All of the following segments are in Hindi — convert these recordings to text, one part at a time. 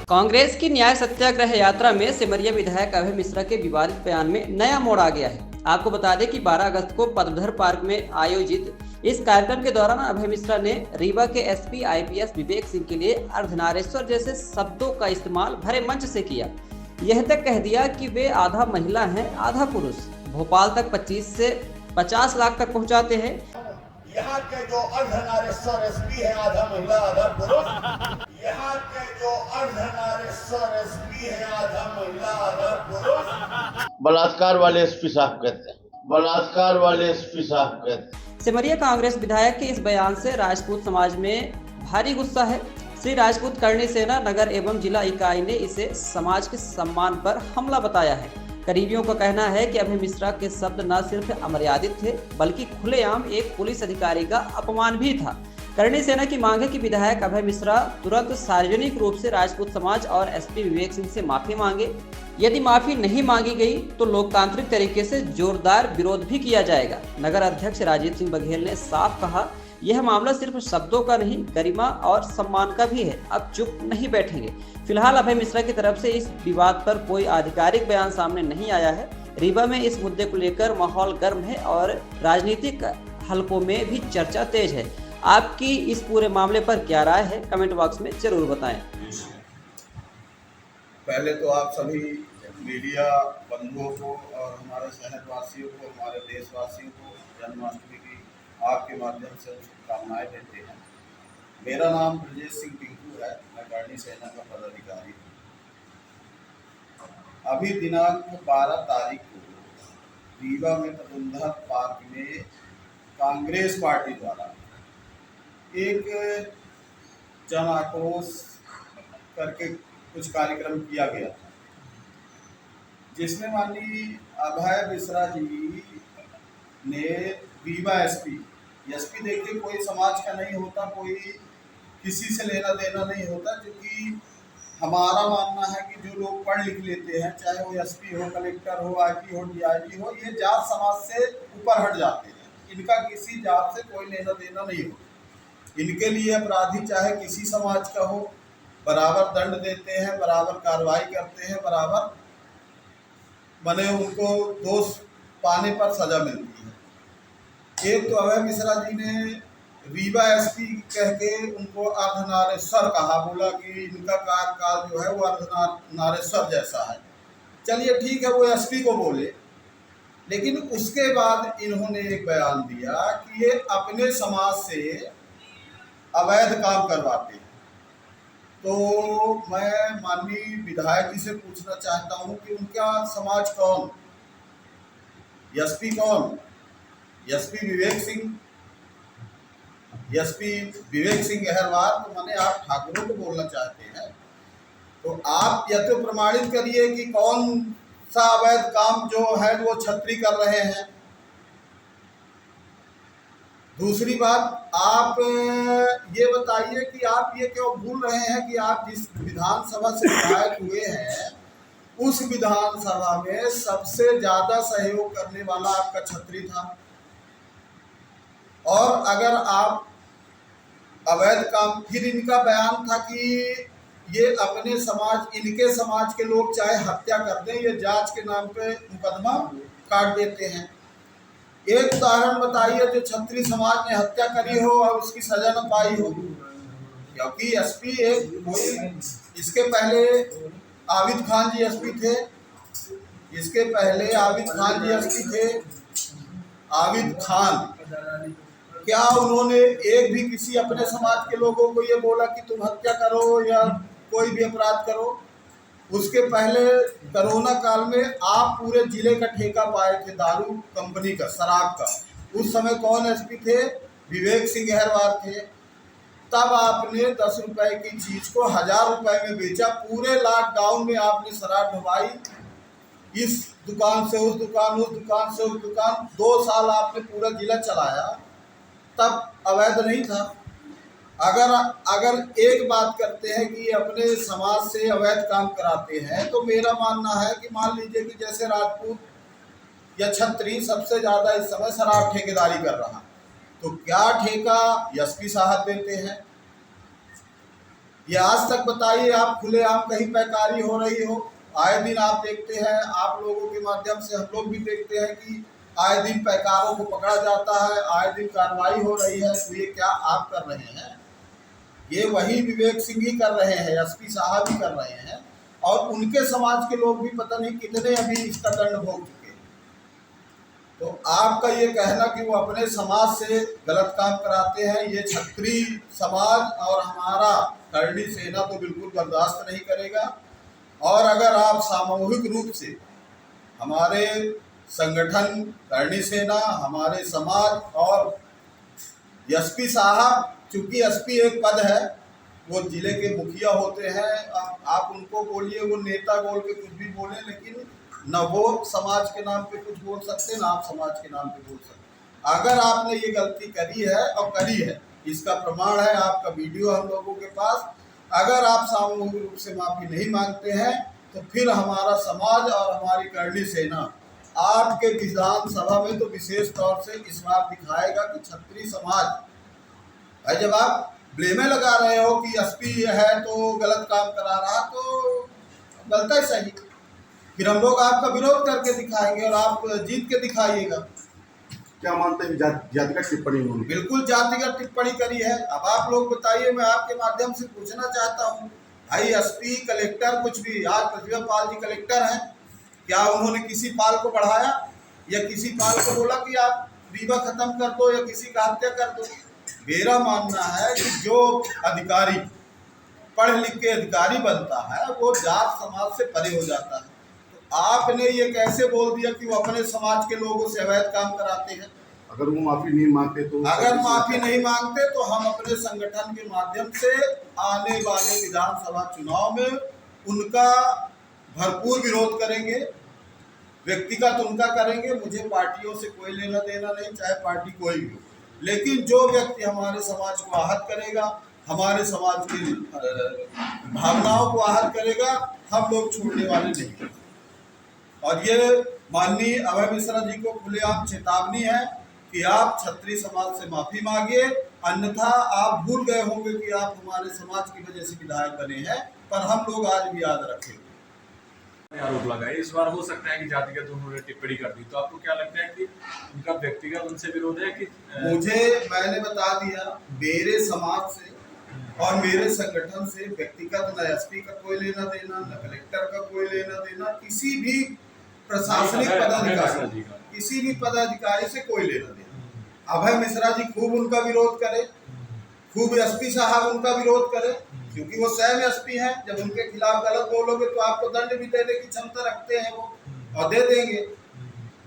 कांग्रेस की न्याय सत्याग्रह यात्रा में सिमरिया विधायक अभय मिश्रा के विवादित बयान में नया मोड़ आ गया है। आपको बता दें कि 12 अगस्त को पद्मधर पार्क में आयोजित इस कार्यक्रम के दौरान अभय मिश्रा ने रीवा के एसपी आईपीएस विवेक सिंह के लिए अर्धनारेश्वर जैसे शब्दों का इस्तेमाल भरे मंच से किया। यह तक कह दिया कि वे आधा महिला हैं आधा पुरुष, भोपाल तक 25 से 50 लाख तक पहुंचाते हैं। यहाँ के जो अर्धनारेश्वर एसपी है आधा महिला आधा पुरुष, यहाँ के जो अर्धनारेश्वर एसपी है आधा महिला आधा पुरुष। बलात्कार वाले एसपी साहब कहते हैं, बलात्कार वाले एसपी साहब कहते हैं। सिमरिया कांग्रेस विधायक के इस बयान से राजपूत समाज में भारी गुस्सा है। श्री राजपूत करणी सेना नगर एवं जिला इकाई ने इसे समाज के सम्मान पर हमला बताया है। करीबियों का कहना है कि अभय मिश्रा के शब्द न सिर्फ अमर्यादित थे बल्कि खुलेआम एक पुलिस अधिकारी का अपमान भी था। करणी सेना की मांग है कि विधायक अभय मिश्रा तुरंत सार्वजनिक रूप से राजपूत समाज और एसपी विवेक सिंह से माफी मांगे। यदि माफी नहीं मांगी गई तो लोकतांत्रिक तरीके से जोरदार विरोध भी किया जाएगा। नगर अध्यक्ष राजीव सिंह बघेल ने साफ कहा, यह मामला सिर्फ शब्दों का नहीं, गरिमा और सम्मान का भी है। अब चुप नहीं बैठेंगे। फिलहाल अभय मिश्रा की तरफ से इस विवाद पर कोई आधिकारिक बयान सामने नहीं आया है। रीवा में इस मुद्दे को लेकर माहौल गर्म है और राजनीतिक हलकों में भी चर्चा तेज है। आपकी इस पूरे मामले पर क्या राय है, कमेंट बॉक्स में जरूर बताएं। पहले तो आप सभी मीडिया बंधुओं को और हमारे शहरवासियों को, हमारे देशवासियों को जन्माष्टमी की आपके माध्यम से शुभकामनाएं देते हैं। मेरा नाम ब्रजेश सिंह पिंकू है, मैं करणी सेना का पदाधिकारी हूँ। अभी दिनांक 12 तारीख को रीवा में पद्मधर पार्क में कांग्रेस पार्टी द्वारा एक जन आक्रोश करके कुछ कार्यक्रम किया गया था, जिसमें माननीय अभय मिश्रा जी ने रीवा एसपी देखिए कोई समाज का नहीं होता, कोई किसी से लेना देना नहीं होता, क्योंकि हमारा मानना है कि जो लोग पढ़ लिख लेते हैं, चाहे वो एसपी हो, कलेक्टर हो, आईपी हो, डीआईजी हो, ये जात समाज से ऊपर हट जाते हैं। इनका किसी जात से कोई लेना देना नहीं होता। इनके लिए अपराधी चाहे किसी समाज का हो, बराबर दंड देते हैं, बराबर कार्रवाई करते हैं, बराबर बने उनको दोष पाने पर सजा मिलती है। एक तो अभय मिश्रा जी ने रीवा एसपी कह के उनको अर्धनारेश्वर कहा, बोला कि इनका कार्यकाल जो है वो अर्धनारेश्वर जैसा है। चलिए ठीक है, वो एसपी को बोले, लेकिन उसके बाद इन्होंने एक बयान दिया कि ये अपने समाज से अवैध काम करवाते हैं। तो मैं माननीय विधायक जी से पूछना चाहता हूं कि उनका समाज कौन, एसपी कौन? SP Vivek Singh, SP Vivek Singh Gaharwar. तो माने आप ठाकुरों को बोलना चाहते हैं, तो आप यह तो प्रमाणित करिए कि कौन सा अवैध काम जो है वो छत्री कर रहे हैं। दूसरी बात, आप ये बताइए कि आप ये क्यों भूल रहे हैं कि आप जिस विधानसभा से विधायक हुए हैं, उस विधानसभा में सबसे ज्यादा सहयोग करने वाला आपका छत्री था। और अगर आप अवैध काम, फिर इनका बयान था कि ये अपने समाज, इनके समाज के लोग चाहे हत्या कर दें, ये जांच के नाम पे मुकदमा काट देते हैं। एक उदाहरण बताइए जो छत्री समाज ने हत्या करी हो और उसकी सजा न पाई हो। क्योंकि एसपी एक कोई, इसके पहले आबिद खान जी एसपी थे, इसके पहले आबिद खान जी एसपी थे। आबिद खान, क्या उन्होंने एक भी किसी अपने समाज के लोगों को ये बोला कि तुम हत्या करो या कोई भी अपराध करो? उसके पहले कोरोना काल में आप पूरे जिले का ठेका पाए थे दारू कंपनी का, शराब का। उस समय कौन एसपी थे? विवेक सिंह गहरवार थे। तब आपने 10 रुपए की चीज को 1000 रुपए में बेचा। पूरे लॉकडाउन में आपने शराब ढुलाई, इस दुकान से उस दुकान, उस दुकान से उस दुकान। 2 साल आपने पूरा जिला चलाया, तब अवैध नहीं था। अगर एक बात करते हैं कि अपने समाज से अवैध काम कराते हैं, तो मेरा मानना है कि मान लीजिए कि जैसे राजपूत या छत्री सबसे ज़्यादा इस समय शराब ठेकेदारी कर रहा, तो क्या ठेका एसपी साहब देते हैं? ये आज तक बताइए आप खुलेआम कहीं पैकारी हो रही हो? आए दिन आप देखते हैं, आप लोगों के माध्यम से हम लोग भी देखते हैं कि आए दिन पैकारों को पकड़ा जाता है, आए दिन कार्रवाई हो रही है। तो ये क्या आप कर रहे हैं? ये वही विवेक सिंह ही कर रहे हैं, एसपी साहब ही कर रहे हैं, और उनके समाज के लोग भी पता नहीं कितने अभी इसका दंड भोग चुके। तो आपका ये कहना कि वो अपने समाज से गलत काम कराते हैं, ये क्षत्रिय समाज और हमारा करणी सेना तो बिल्कुल बर्दाश्त नहीं करेगा। और अगर आप सामूहिक रूप से हमारे संगठन करणी सेना, हमारे समाज और एसपी साहब, चूंकि एसपी एक पद है, वो जिले के मुखिया होते हैं, आप उनको बोलिए, वो नेता बोल के कुछ भी बोले, लेकिन न वो समाज के नाम पे कुछ बोल सकते, न आप समाज के नाम पे बोल सकते। अगर आपने ये गलती करी है और करी है, इसका प्रमाण है, आपका वीडियो हम लोगों के पास। अगर आप सामूहिक रूप से माफ़ी नहीं मांगते हैं तो फिर हमारा समाज और हमारी करणी सेना आपके विधानसभा में तो विशेष तौर से इस बात दिखाएगा कि क्षत्रिय समाज भाई, जब आप ब्लेमे लगा रहे हो कि एसपी है तो गलत काम करा रहा, तो गलत है सही, फिर हम लोग आपका विरोध करके दिखाएंगे और आप जीत के दिखाइएगा। क्या मानते हैं जातिगत टिप्पणी उन्होंने? बिल्कुल जातिगत टिप्पणी करी है। अब आप लोग बताइए, मैं आपके माध्यम से पूछना चाहता हूँ, भाई एसपी कलेक्टर कुछ भी, आज प्रतिभा पाल जी कलेक्टर हैं, क्या उन्होंने किसी पाल को बढ़ाया या किसी पाल को बोला कि आप रीवा खत्म कर दो या किसी का हत्या कर दो? मेरा मानना है कि जो अधिकारी पढ़ लिख के अधिकारी बनता है वो जात समाज से परे हो जाता है। तो आपने ये कैसे बोल दिया कि वो अपने समाज के लोगों से अवैध काम कराते हैं? अगर वो माफी नहीं मांगते तो? अगर माफी नहीं मांगते तो हम अपने संगठन के माध्यम से आने वाले विधानसभा चुनाव में उनका भरपूर विरोध करेंगे, व्यक्तिगत उनका करेंगे। मुझे पार्टियों से कोई लेना देना नहीं, चाहे पार्टी कोई भी हो, लेकिन जो व्यक्ति हमारे समाज को आहत करेगा, हमारे समाज की भावनाओं को आहत करेगा, हम लोग छोड़ने वाले नहीं। और ये माननीय अभय मिश्रा जी को खुलेआम चेतावनी है कि आप क्षत्रिय समाज से माफी मांगिए, अन्यथा आप भूल गए होंगे कि आप हमारे समाज की वजह से विधायक बने हैं, पर हम लोग आज भी याद रखेंगे। आरोप लगाए, इस बार हो सकता है कि जातिगत उन्होंने टिप्पणी कर दी, तो आपको क्या लगता है कि उनका व्यक्तिगत उनसे विरोध है कि? मैंने बता दिया, मेरे समाज से और मेरे संगठन से व्यक्तिगत न एसपी का कोई लेना देना, न कलेक्टर का कोई लेना देना, किसी भी प्रशासनिक पदाधिकारी, किसी भी पदाधिकारी से कोई लेना देना। अभय मिश्रा जी खूब उनका विरोध करे, खूब एसपी साहब उनका विरोध करे, क्योंकि वो स्वयं एसपी हैं। जब उनके खिलाफ गलत बोलोगे तो आपको दंड भी देने की क्षमता रखते हैं वो, और दे देंगे।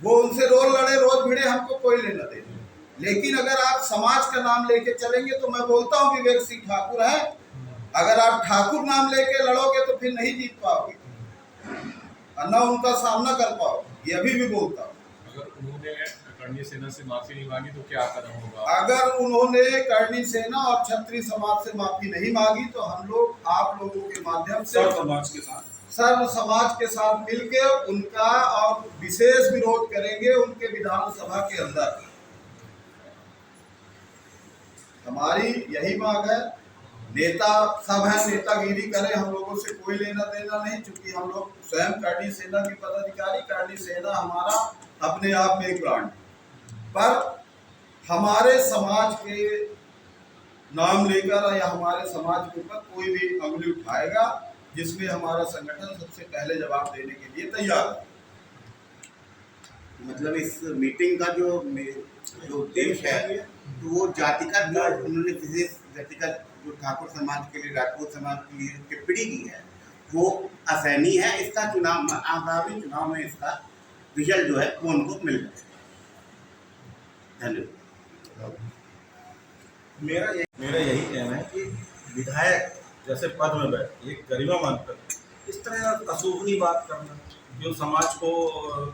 वो उनसे रोज लड़े रोज भिड़े, हमको कोई लेना देना। लेकिन अगर आप समाज का नाम लेके चलेंगे तो मैं बोलता हूँ विवेक सिंह ठाकुर है, अगर आप ठाकुर नाम लेके लड़ोगे तो फिर नहीं जीत पाओगे और न उनका सामना कर पाओगे। ये अभी भी बोलता हूँ। अगर उन्होंने करणी सेना से माफी नहीं मांगी तो क्या कदम होगा? अगर उन्होंने करणी सेना और क्षत्रिय समाज से माफी नहीं मांगी तो हम लोग आप लोगों के माध्यम से सर्व समाज के साथ मिलके उनका और विशेष विरोध करेंगे उनके विधानसभा के अंदर। हमारी यही मांग है। नेता सब है, नेतागिरी करें, हम लोगों से कोई लेना देना नहीं, क्योंकि हम लोग स्वयं करणी सेना के पदाधिकारी, करणी सेना हमारा अपने आप में एक ब्रांड, पर हमारे समाज के नाम लेकर या हमारे समाज के ऊपर कोई भी अंगुली उठाएगा जिसमें हमारा संगठन सबसे पहले जवाब देने के लिए तैयार है। मतलब इस मीटिंग का जो उद्देश्य है तो वो जातिगत जो उन्होंने विशेष व्यक्तिगत जो ठाकुर समाज के लिए, राजपूत समाज के लिए टिप्पणी की है वो असहनीय है। इसका चुनाव, आगामी चुनाव में इसका रिजल्ट जो है वो उनको मिल जाए। धन्यवाद। मेरा यही कहना है कि विधायक जैसे पद में बैठ एक गरिमामान पर इस तरह अशोभनीय बात करना, जो समाज को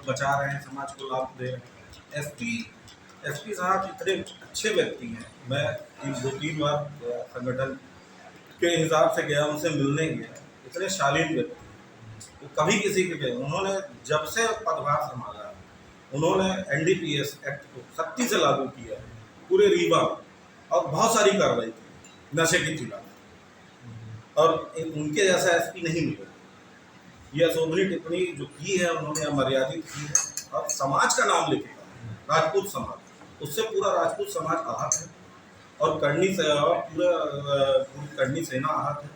बचा रहे हैं, समाज को लाभ दे रहे हैं। एसपी साहब इतने अच्छे व्यक्ति हैं। मैं 2-3 बार संगठन के हिसाब से गया, उनसे मिलने गया, इतने शालीन व्यक्ति। वो कभी किसी के गए, उन्होंने जब से पदभार संभाला उन्होंने NDPS एक्ट को सख्ती से लागू किया पूरे रीवा, और बहुत सारी कार्रवाई की नशे के खिलाफ। और उनके जैसा एसपी नहीं मिलेगा। ये अशोभनीय टिप्पणी जो की है उन्होंने अमर्यादित की है और समाज का नाम लेके कहा, राजपूत समाज, उससे पूरा राजपूत समाज आहत है और पूरी करनी सेना आहत है।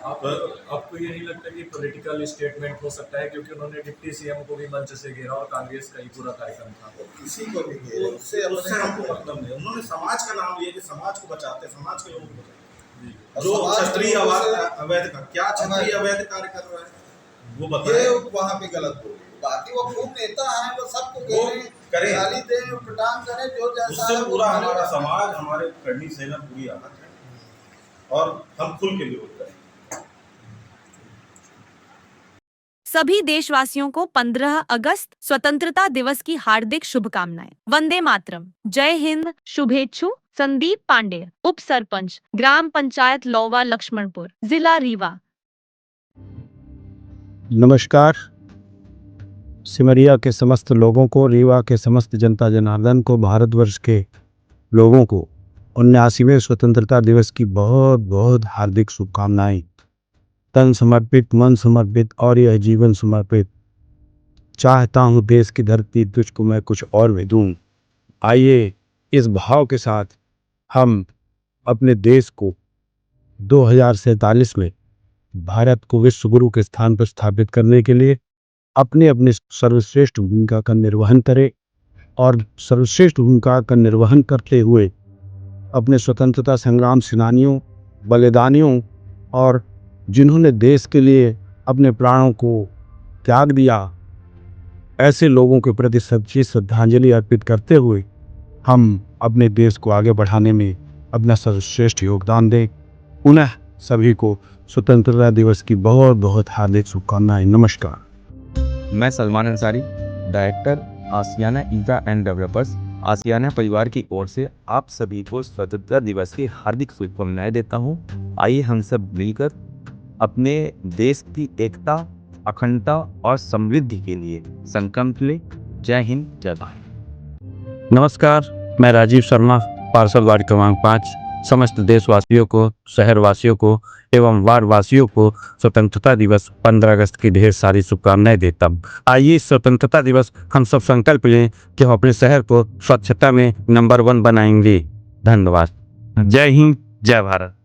आपको ये नहीं लगता कि पॉलिटिकल स्टेटमेंट हो सकता है, क्योंकि उन्होंने डिप्टी सीएम को भी मंच से घेरा और कांग्रेस का ही पूरा कार्यक्रम था। किसी को भी घेरे, उससे हमको मतलब नहीं, उन्होंने समाज का नाम लिया कि समाज को बचाते, समाज के लोगों को बचाते। जो क्षत्रिय अवैध का क्या क्षत्रिय अवैध कार्य कर रहा है वो बताए, वहाँ पे गलत बोले। बाकी वो खूब नेता है, वो सबको करें, गाली दे, प्रटांग करे, जो जैसा उससे पूरा हमारा समाज, हमारे करनी सेना पूरी आहत है और हम खुल के विरोध करें। सभी देशवासियों को 15 अगस्त स्वतंत्रता दिवस की हार्दिक शुभकामनाएं। वंदे मातरम। जय हिंद। शुभेच्छु संदीप पांडे, उप सरपंच, ग्राम पंचायत लौवा लक्ष्मणपुर, जिला रीवा। नमस्कार। सिमरिया के समस्त लोगों को, रीवा के समस्त जनता जनार्दन को, भारतवर्ष के लोगों को 79वें स्वतंत्रता दिवस की बहुत बहुत हार्दिक शुभकामनाएं। तन समर्पित, मन समर्पित और यह जीवन समर्पित चाहता हूँ देश की धरती तुझको मैं कुछ और भी दूँ। आइए इस भाव के साथ हम अपने देश को 2047 में भारत को विश्व गुरु के स्थान पर स्थापित करने के लिए अपने अपने सर्वश्रेष्ठ भूमिका का निर्वहन करें और सर्वश्रेष्ठ भूमिका का निर्वहन करते हुए अपने स्वतंत्रता संग्राम सेनानियों, बलिदानियों और जिन्होंने देश के लिए अपने प्राणों को त्याग दिया, ऐसे लोगों के प्रति सच्ची श्रद्धांजलि अर्पित करते हुए हम अपने देश को आगे बढ़ाने में अपना सर्वश्रेष्ठ योगदान दें। पुनः सभी को स्वतंत्रता दिवस की बहुत बहुत हार्दिक शुभकामनाएं। नमस्कार। मैं Salman Ansari, director Aashiyana infra and developers, Aashiyana परिवार की ओर से आप सभी को स्वतंत्रता दिवस की हार्दिक शुभकामनाएं देता हूं। आइए हम सब मिलकर अपने देश की एकता, अखंडता और समृद्धि के लिए संकल्प लें। जय हिंद, जय भारत। नमस्कार, मैं राजीव शर्मा, पार्सल वार्ड क्रमांक 5, समस्त देशवासियों को, शहरवासियों को एवं वार्डवासियों को स्वतंत्रता दिवस 15 अगस्त की ढेर सारी शुभकामनाएं देता हूँ। आइए स्वतंत्रता दिवस हम सब संकल्प लें कि हम अपने शहर को स्वच्छता में नंबर 1 बनाएंगे। धन्यवाद। जय हिंद, जय भारत।